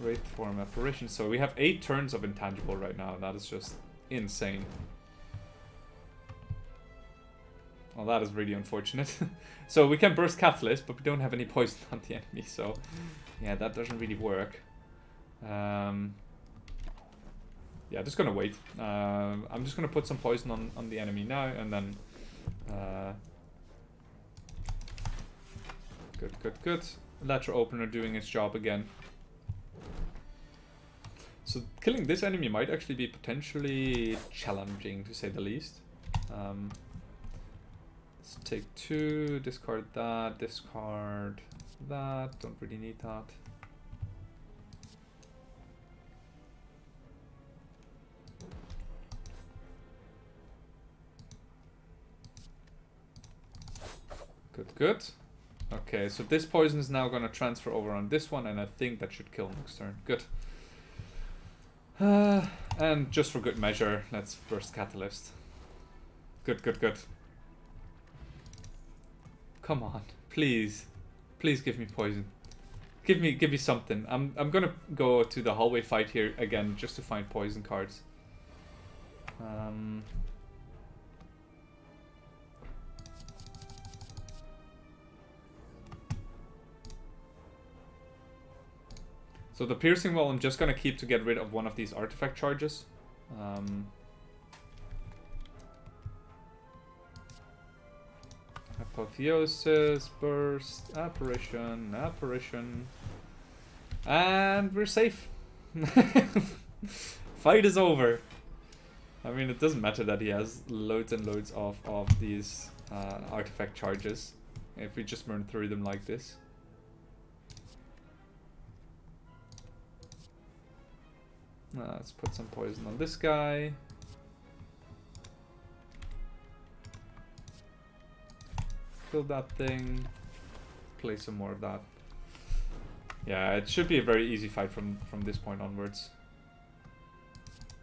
Wraith form apparition. So we have 8 turns of intangible right now. That is just insane. Well, that is really unfortunate. So we can burst catalyst, but we don't have any poison on the enemy. So yeah, that doesn't really work. Yeah, just gonna wait. I'm just gonna put some poison on the enemy now, and then good. Letter opener doing its job again. So killing this enemy might actually be potentially challenging, to say the least. Let's take 2, discard that, discard that. Don't really need that. Good. Okay, so this poison is now going to transfer over on this one, and I think that should kill next turn. Good. And just for good measure, let's burst catalyst. Good. Come on, please give me poison. Give me something. I'm gonna go to the hallway fight here again just to find poison cards. So the piercing wall I'm just gonna keep to get rid of one of these artifact charges. Apotheosis, burst, apparition, and we're safe. Fight is over. I mean, it doesn't matter that he has loads and loads of these artifact charges if we just burn through them like this. Let's put some poison on this guy. Kill that thing. Play some more of that. Yeah, it should be a very easy fight from this point onwards.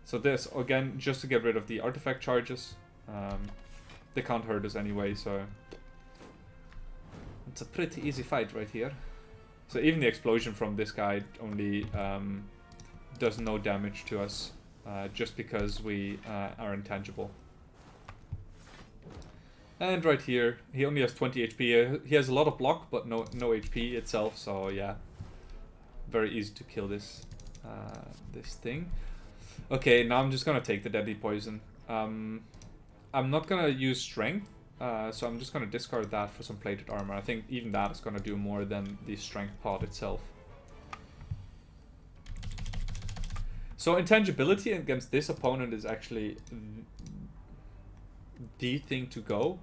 So this, again, just to get rid of the artifact charges. They can't hurt us anyway, so... It's a pretty easy fight right here. So even the explosion from this guy only does no damage to us, just because we are intangible. And right here, he only has 20 HP. He has a lot of block, but no HP itself. So yeah, very easy to kill this this thing. Okay, now I'm just gonna take the deadly poison. I'm not gonna use strength, so I'm just gonna discard that for some plated armor. I think even that is gonna do more than the strength pod itself. So intangibility against this opponent is actually the thing to go.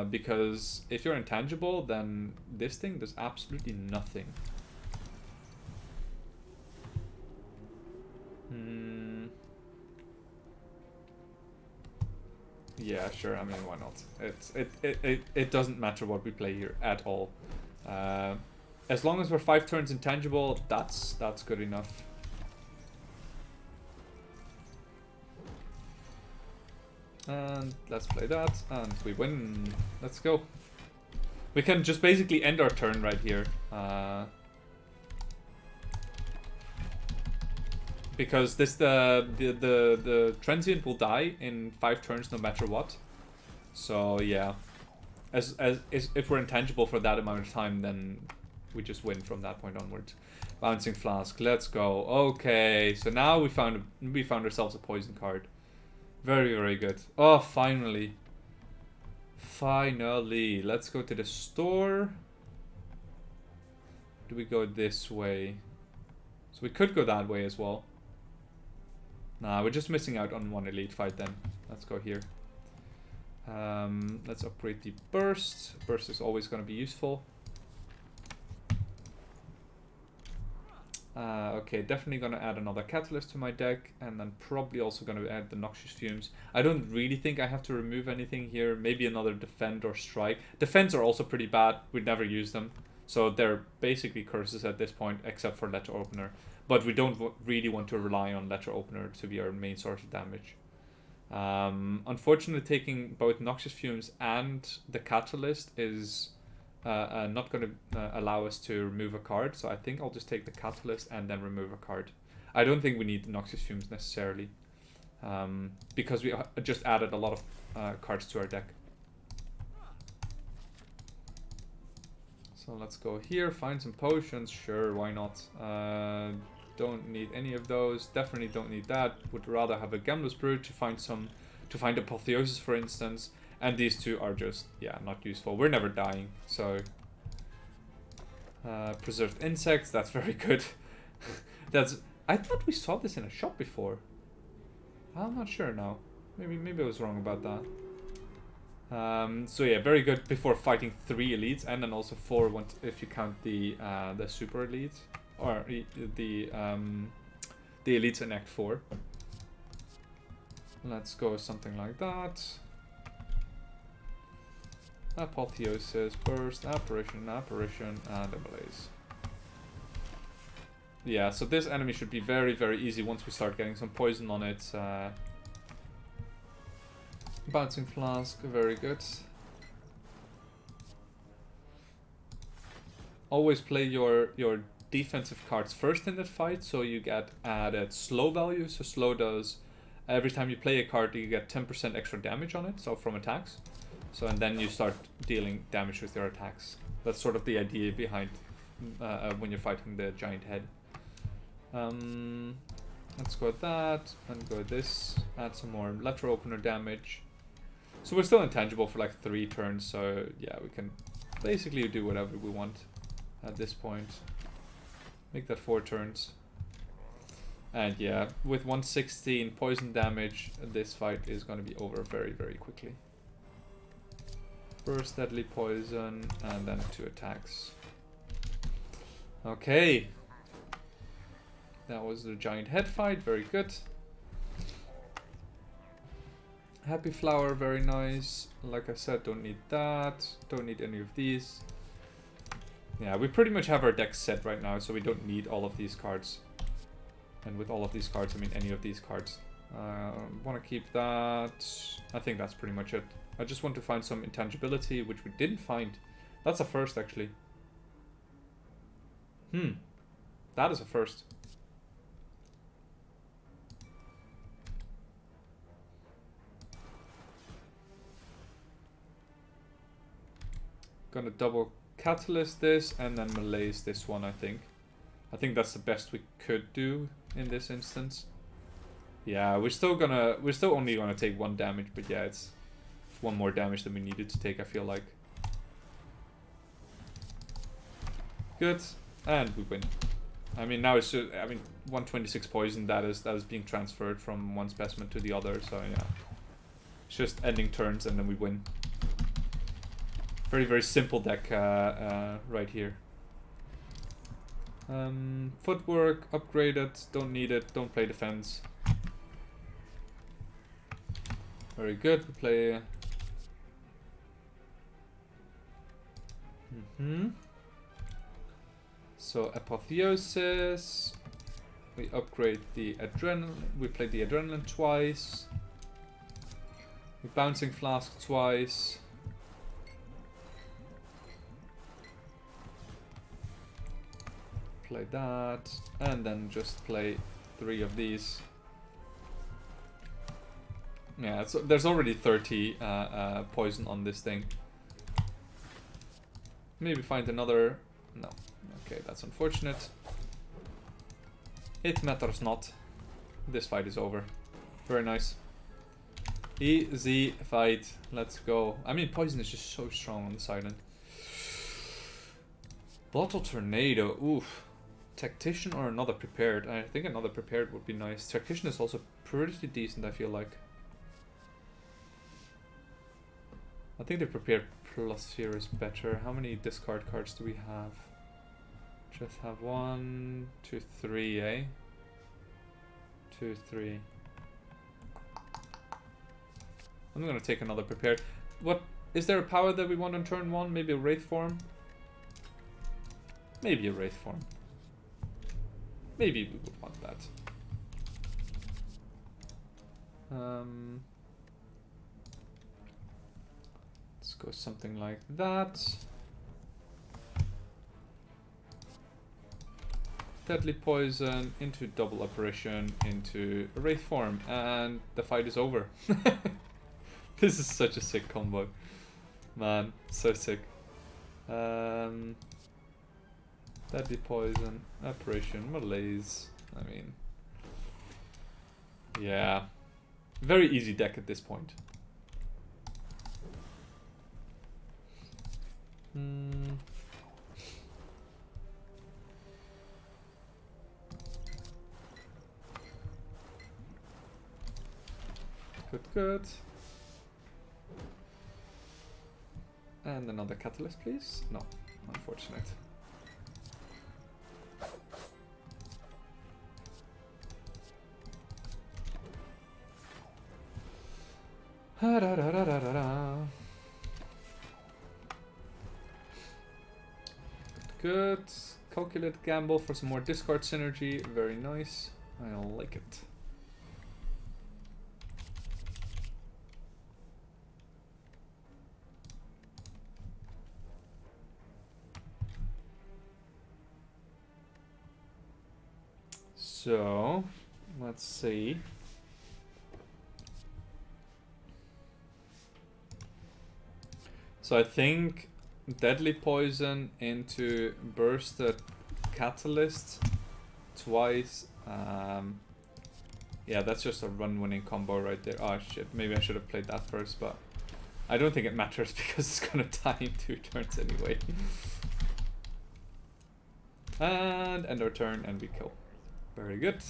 Because if you're intangible, then this thing does absolutely nothing. Yeah, sure. I mean, why not? It doesn't matter what we play here at all. As long as we're 5 turns intangible, that's good enough. And let's play that, and we win. Let's go. We can just basically end our turn right here. Because this the transient will die in 5 turns no matter what. So yeah. If we're intangible for that amount of time, then we just win from that point onwards. Bouncing Flask, let's go. Okay, so now we found ourselves a poison card. Very, very good. Oh, finally. Finally. Let's go to the store. Do we go this way? So we could go that way as well. Nah, we're just missing out on one elite fight then. Let's go here. Let's upgrade the burst. Burst is always going to be useful. Okay, definitely going to add another catalyst to my deck, and then probably also going to add the noxious fumes. I don't really think I have to remove anything here. Maybe another defend or strike. Defends are also pretty bad. We'd never use them, so they're basically curses at this point, except for letter opener. But we don't really want to rely on letter opener to be our main source of damage. Unfortunately, taking both noxious fumes and the catalyst is not going to allow us to remove a card, so I think I'll just take the catalyst and then remove a card. I don't think we need the noxious fumes necessarily, because we just added a lot of cards to our deck. So let's go here, find some potions. Sure, why not? Don't need any of those. Definitely don't need that. Would rather have a Gambler's Brew to find Apotheosis, for instance. And these two are just, yeah, not useful. We're never dying, so... preserved insects, that's very good. I thought we saw this in a shop before. I'm not sure now. Maybe I was wrong about that. So yeah, very good before fighting 3 elites, and then also 4 if you count the super elites. Or the elites in Act 4. Let's go something like that. Apotheosis, burst, apparition, and ablaze. Yeah, so this enemy should be very, very easy once we start getting some poison on it. Bouncing Flask, very good. Always play your defensive cards first in that fight, so you get added slow value. So slow does, every time you play a card, you get 10% extra damage on it, so from attacks. So, and then you start dealing damage with your attacks. That's sort of the idea behind when you're fighting the giant head. Let's go with that, and go with this. Add some more letter opener damage. So we're still intangible for like 3 turns, so yeah, we can basically do whatever we want at this point. Make that 4 turns. And yeah, with 116 poison damage, this fight is going to be over very, very quickly. Burst, deadly poison, and then 2 attacks. Okay. That was the giant head fight, very good. Happy flower, very nice. Like I said, don't need that. Don't need any of these. Yeah, we pretty much have our deck set right now, so we don't need all of these cards. And with all of these cards, I mean any of these cards. Want to keep that. I think that's pretty much it. I just want to find some intangibility, which we didn't find. That's a first, actually. That is a first. Gonna double catalyst this and then malaise this one, I think. I think that's the best we could do in this instance. Yeah, we're still only gonna take 1 damage, but yeah, it's 1 more damage than we needed to take, I feel like. Good. And we win. I mean, now it's just, I mean, 126 poison, that is being transferred from one specimen to the other, so yeah. It's just ending turns and then we win. Very, very simple deck right here. Footwork, upgraded, don't need it, don't play defense. Very good, we play... So, Apotheosis, we upgrade the Adrenaline, we play the Adrenaline twice. We Bouncing Flask twice. Play that, and then just play 3 of these. Yeah, so there's already 30 poison on this thing. Maybe find another... No. Okay, that's unfortunate. It matters not. This fight is over. Very nice. Easy fight. Let's go. I mean, poison is just so strong on the silent. Bottle Tornado. Oof. Tactician or another prepared? I think another prepared would be nice. Tactician is also pretty decent, I feel like. I think the prepared plus here is better. How many discard cards do we have? Just have 1, 2, 3, eh? 2, 3. I'm gonna take another prepared. What is there a power that we want on turn 1? Maybe a Wraith form? Maybe a Wraith form. Maybe we would want that. Let's go something like that. Deadly Poison into double apparition into a Wraith form, and the fight is over. This is such a sick combo. Man, so sick. Deadly Poison, apparition, malaise. I mean, yeah. Very easy deck at this point. Good, good. And another catalyst, please. No, unfortunate. Good. Calculate gamble for some more discard synergy. Very nice. I like it. So, let's see. So I think Deadly Poison into Bursted Catalyst twice. Yeah, that's just a run-winning combo right there. Oh shit, maybe I should have played that first, but I don't think it matters because it's gonna die in 2 turns anyway. And end our turn and we kill. Very good.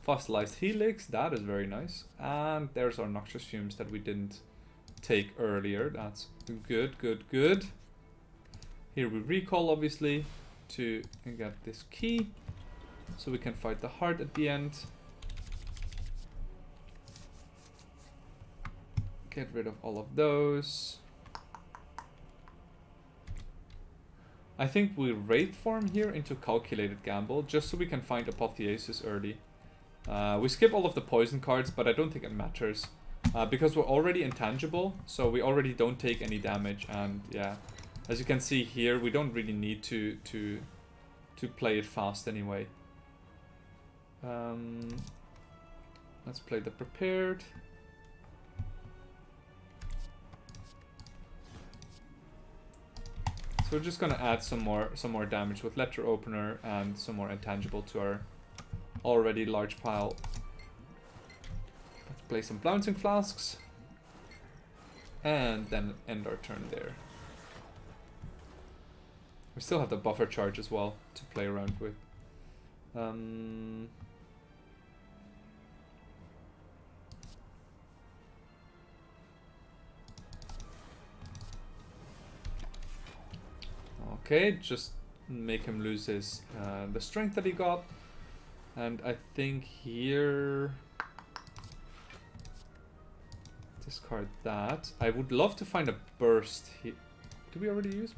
Fossilized Helix, that is very nice. And there's our Noxious Fumes that we didn't take earlier. That's good, good, good. Here we recall, obviously, to get this key. So we can fight the heart at the end. Get rid of all of those. I think we Wraith form here into Calculated Gamble, just so we can find Apotheosis early. We skip all of the poison cards, but I don't think it matters. Because we're already intangible, so we already don't take any damage, and yeah. As you can see here, we don't really need to to play it fast anyway. Let's play the prepared. So we're just gonna add some more damage with letter opener and some more intangible to our already large pile. Let's play some bouncing flasks. And then end our turn there. We still have the buffer charge as well to play around with. Okay, just make him lose his the strength that he got. And I think here... discard that. I would love to find a burst here. Do we already use?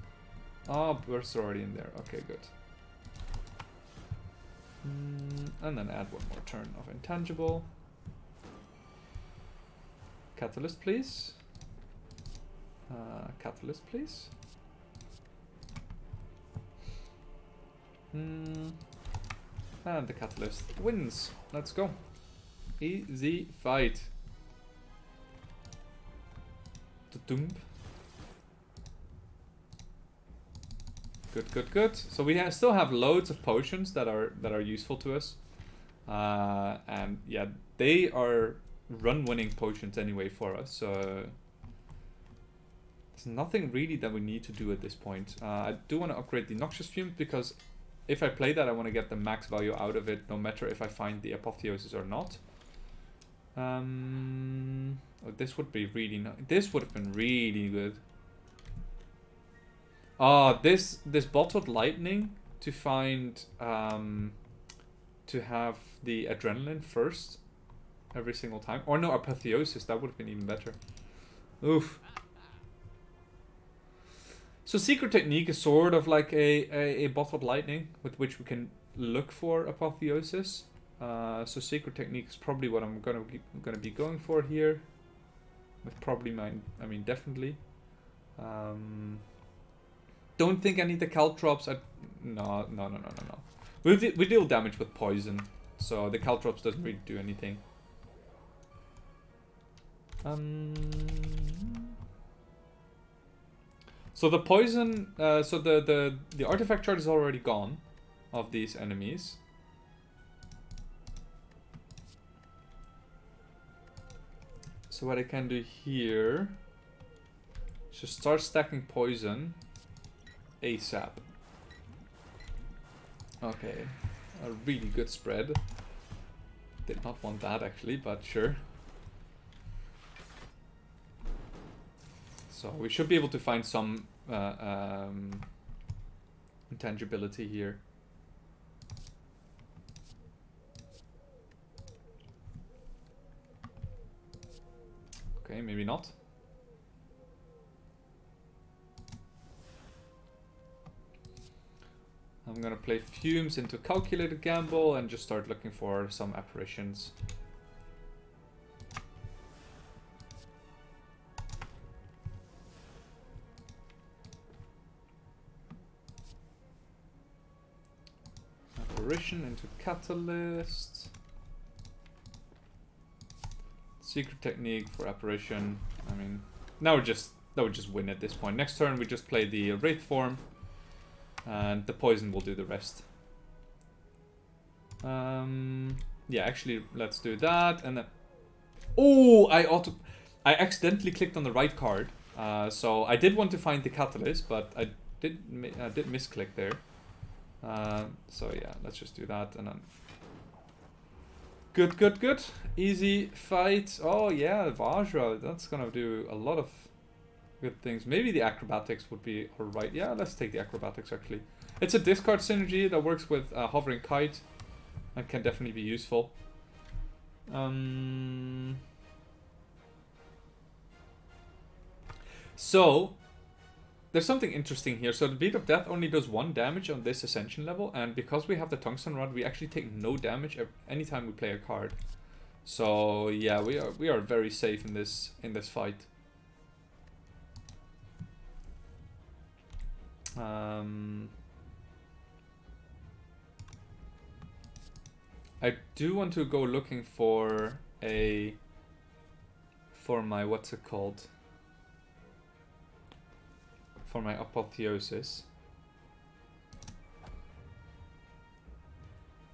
Oh, bursts are already in there. Okay, good. And then add one more turn of intangible. Catalyst, please. Catalyst, please. And the catalyst wins. Let's go. Easy fight. Good, good, good. So we still have loads of potions that are useful to us, and yeah, they are run-winning potions anyway for us. So there's nothing really that we need to do at this point. I do want to upgrade the Noxious Fumes because if I play that, I want to get the max value out of it, no matter if I find the Apotheosis or not. Oh, this would be really this would have been really good. This bottled lightning to find to have the adrenaline first every single time, or no, Apotheosis, that would have been even better. Oof. So Secret Technique is sort of like a bottled lightning with which we can look for Apotheosis. So Secret Technique is probably what I'm gonna be going for here. With probably mine, I mean definitely. Don't think I need the Caltrops. No. We deal damage with poison, so the Caltrops doesn't really do anything. So the poison, so the artifact charge is already gone of these enemies. So what I can do here is just start stacking poison ASAP. Okay, a really good spread. Did not want that actually, but sure. So we should be able to find some intangibility here. Okay, maybe not. I'm gonna play Fumes into Calculated Gamble and just start looking for some apparitions. Apparition into Catalyst. Secret Technique for Apparition. I mean, that would just win at this point. Next turn we just play the Wraith form, and the poison will do the rest. Yeah, actually, let's do that, and then. Oh, I accidentally clicked on the right card. So I did want to find the catalyst, but I did misclick there. So yeah, let's just do that, and then. Good. Easy fight. Oh yeah, Vajra. That's gonna do a lot of good things. Maybe the acrobatics would be alright. Yeah, let's take the acrobatics actually. It's a discard synergy that works with Hovering Kite and can definitely be useful. So there's something interesting here. So the Beat of Death only does 1 damage on this Ascension level, and because we have the Tungsten Rod, we actually take no damage anytime we play a card. So yeah, we are very safe in this fight. I do want to go looking for my, what's it called? For my apotheosis.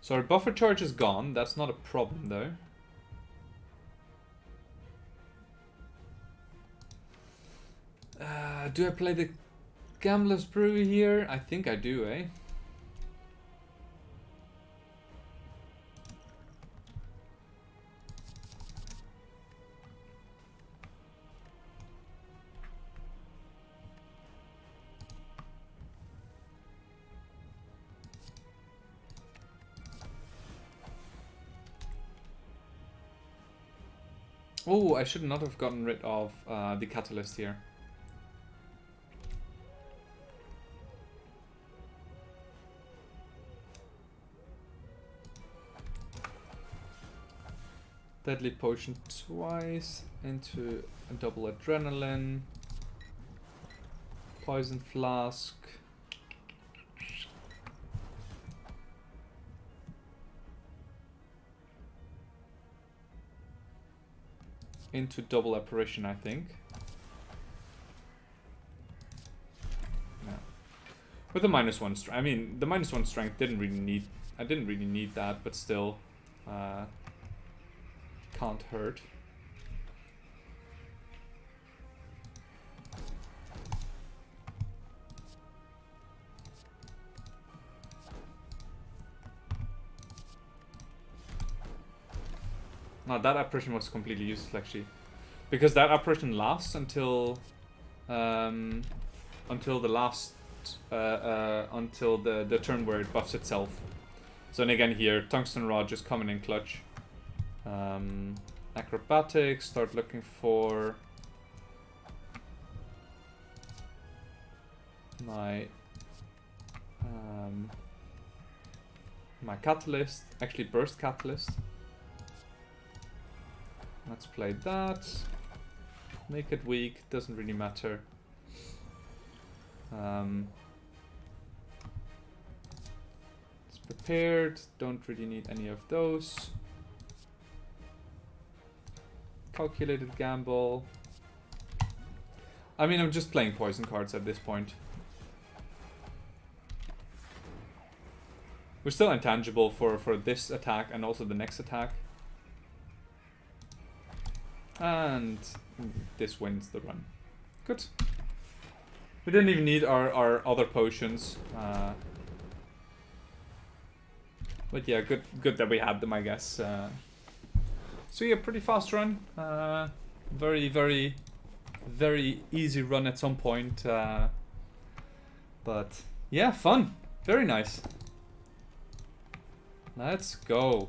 So our buffer charge is gone. That's not a problem though. Do I play the Gambler's Brew here? I think I do, eh? Oh, I should not have gotten rid of the catalyst here. Deadly potion twice into a double adrenaline. Poison flask. Into double apparition, I think. Yeah. With the -1 strength. I mean, the -1 strength didn't really need. I didn't really need that, but still, can't hurt. No, that apparition was completely useless actually, because that apparition lasts until the last until the turn where it buffs itself. So then again here, tungsten rod just coming in clutch. Acrobatics, start looking for my my catalyst, actually burst catalyst. Let's play that. Make it weak, doesn't really matter. It's prepared, don't really need any of those. Calculated gamble. I mean, I'm just playing poison cards at this point. We're still intangible for this attack and also the next attack. And this wins the run. Good. We didn't even need our other potions. But yeah, good that we had them, I guess. So yeah, pretty fast run. Very, very, very easy run at some point. But yeah, fun. Very nice. Let's go.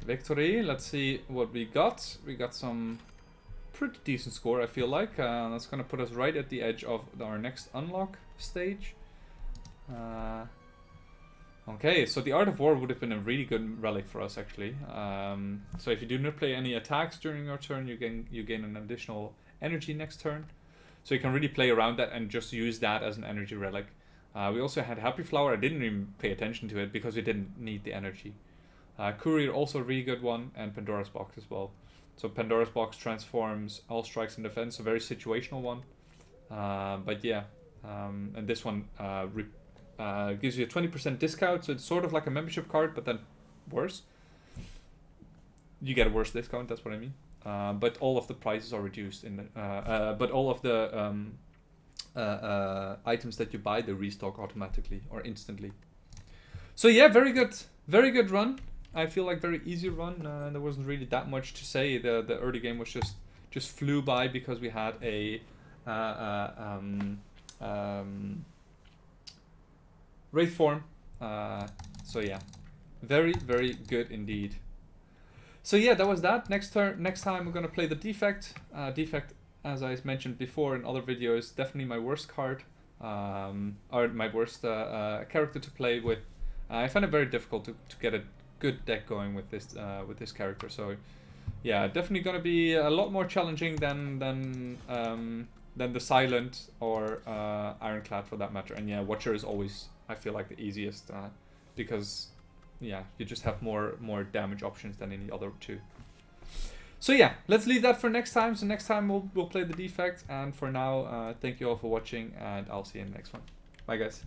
Victory. Let's see what we got. We got some pretty decent score, I feel like. That's gonna put us right at the edge of our next unlock stage. Okay, so the Art of War would have been a really good relic for us, actually. So if you do not play any attacks during your turn, you gain an additional energy next turn. So you can really play around that and just use that as an energy relic. We also had Happy Flower. I didn't even pay attention to it because we didn't need the energy. Courier, also a really good one, and Pandora's Box as well. So Pandora's Box transforms all strikes in defense, a very situational one. But yeah, and this one gives you a 20% discount, so it's sort of like a membership card, but then worse. You get a worse discount, that's what I mean. But all of the prices are reduced in the, but all of the items that you buy, they restock automatically or instantly. So yeah, very good run. I feel like very easy run. There wasn't really that much to say. The early game was just flew by because we had a Wraith form. So yeah, very good indeed. So yeah, that was that. Next time we're gonna play the Defect. Defect, as I mentioned before in other videos, definitely my worst card, or my worst character to play with. I find it very difficult to get a good deck going with this character. So yeah, definitely gonna be a lot more challenging than the Silent or Ironclad for that matter. And yeah, Watcher is always, I feel like, the easiest because yeah, you just have more damage options than any other two. So yeah, let's leave that for next time. So next time we'll play the defect, and for now, thank you all for watching, and I'll see you in the next one. Bye guys.